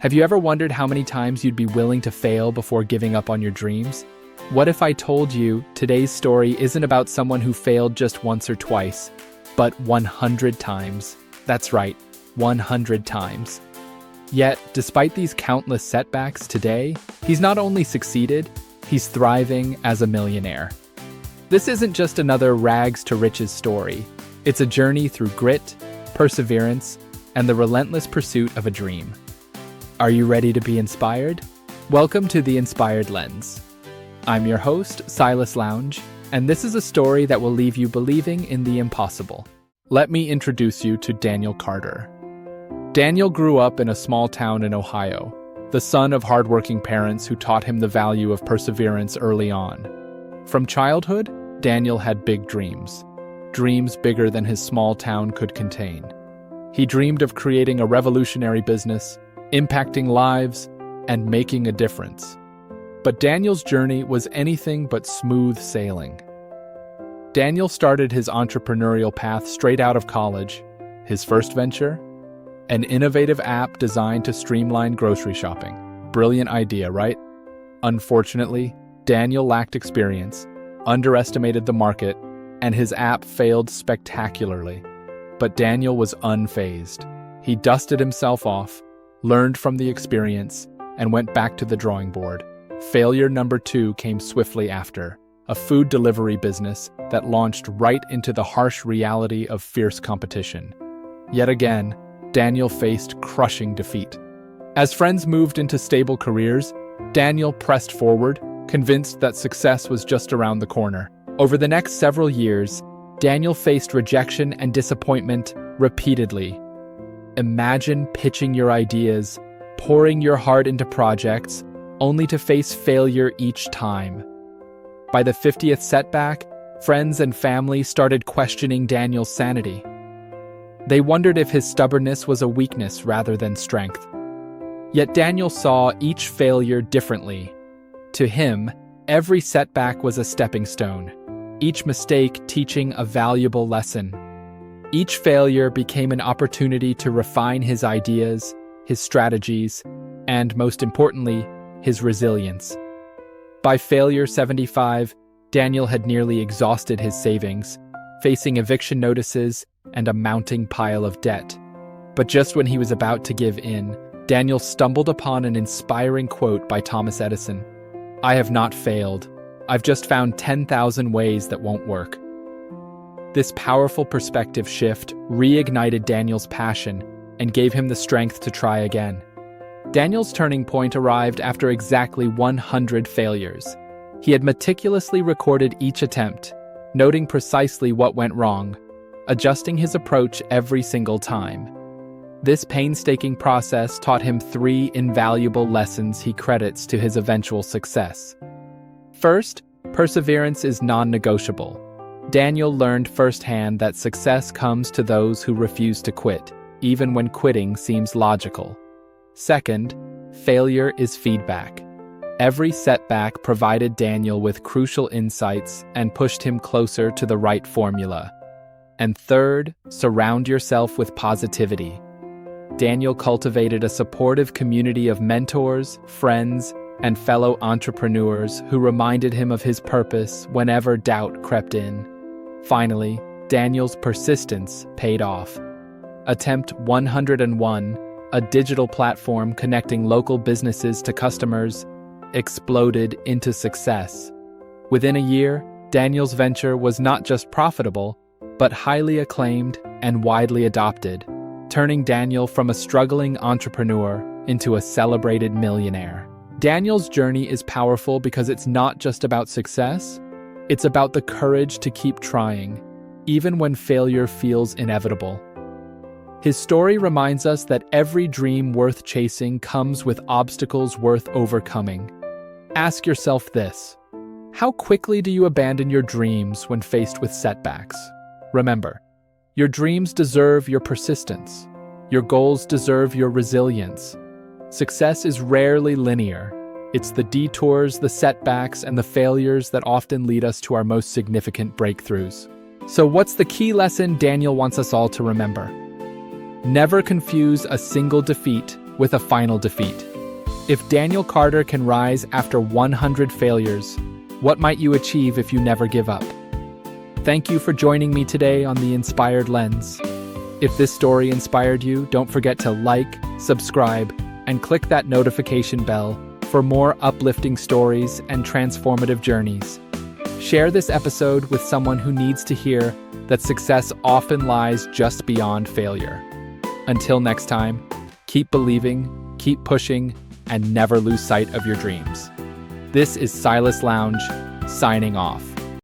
Have you ever wondered how many times you'd be willing to fail before giving up on your dreams? What if I told you today's story isn't about someone who failed just once or twice, but 100 times? That's right, 100 times. Yet, despite these countless setbacks today, he's not only succeeded, he's thriving as a millionaire. This isn't just another rags to riches story. It's a journey through grit, perseverance, and the relentless pursuit of a dream. Are you ready to be inspired? Welcome to The Inspired Lens. I'm your host, Silas Lounge, and this is a story that will leave you believing in the impossible. Let me introduce you to Daniel Carter. Daniel grew up in a small town in Ohio, the son of hardworking parents who taught him the value of perseverance early on. From childhood, Daniel had big dreams bigger than his small town could contain. He dreamed of creating a revolutionary business, impacting lives, and making a difference. But Daniel's journey was anything but smooth sailing. Daniel started his entrepreneurial path straight out of college. His first venture? An innovative app designed to streamline grocery shopping. Brilliant idea, right? Unfortunately, Daniel lacked experience, underestimated the market, and his app failed spectacularly. But Daniel was unfazed. He dusted himself off, learned from the experience, and went back to the drawing board. Failure number 2 came swiftly after, a food delivery business that launched right into the harsh reality of fierce competition. Yet again, Daniel faced crushing defeat. As friends moved into stable careers, Daniel pressed forward, convinced that success was just around the corner. Over the next several years, Daniel faced rejection and disappointment repeatedly. Imagine pitching your ideas, pouring your heart into projects, only to face failure each time. By the 50th setback, friends and family started questioning Daniel's sanity. They wondered if his stubbornness was a weakness rather than strength. Yet Daniel saw each failure differently. To him, every setback was a stepping stone, each mistake teaching a valuable lesson. Each failure became an opportunity to refine his ideas, his strategies, and most importantly, his resilience. By failure 75, Daniel had nearly exhausted his savings, facing eviction notices and a mounting pile of debt. But just when he was about to give in, Daniel stumbled upon an inspiring quote by Thomas Edison. "I have not failed. I've just found 10,000 ways that won't work." This powerful perspective shift reignited Daniel's passion and gave him the strength to try again. Daniel's turning point arrived after exactly 100 failures. He had meticulously recorded each attempt, noting precisely what went wrong, adjusting his approach every single time. This painstaking process taught him 3 invaluable lessons he credits to his eventual success. First, perseverance is non-negotiable. Daniel learned firsthand that success comes to those who refuse to quit, even when quitting seems logical. Second, failure is feedback. Every setback provided Daniel with crucial insights and pushed him closer to the right formula. And third, surround yourself with positivity. Daniel cultivated a supportive community of mentors, friends, and fellow entrepreneurs who reminded him of his purpose whenever doubt crept in. Finally, Daniel's persistence paid off. Attempt 101, a digital platform connecting local businesses to customers, exploded into success. Within a year, Daniel's venture was not just profitable, but highly acclaimed and widely adopted, turning Daniel from a struggling entrepreneur into a celebrated millionaire. Daniel's journey is powerful because it's not just about success, it's about the courage to keep trying, even when failure feels inevitable. His story reminds us that every dream worth chasing comes with obstacles worth overcoming. Ask yourself this: how quickly do you abandon your dreams when faced with setbacks? Remember, your dreams deserve your persistence. Your goals deserve your resilience. Success is rarely linear. It's the detours, the setbacks, and the failures that often lead us to our most significant breakthroughs. So what's the key lesson Daniel wants us all to remember? Never confuse a single defeat with a final defeat. If Daniel Carter can rise after 100 failures, what might you achieve if you never give up? Thank you for joining me today on The Inspired Lens. If this story inspired you, don't forget to like, subscribe, and click that notification bell for more uplifting stories and transformative journeys. Share this episode with someone who needs to hear that success often lies just beyond failure. Until next time, keep believing, keep pushing, and never lose sight of your dreams. This is Silas Lounge, signing off.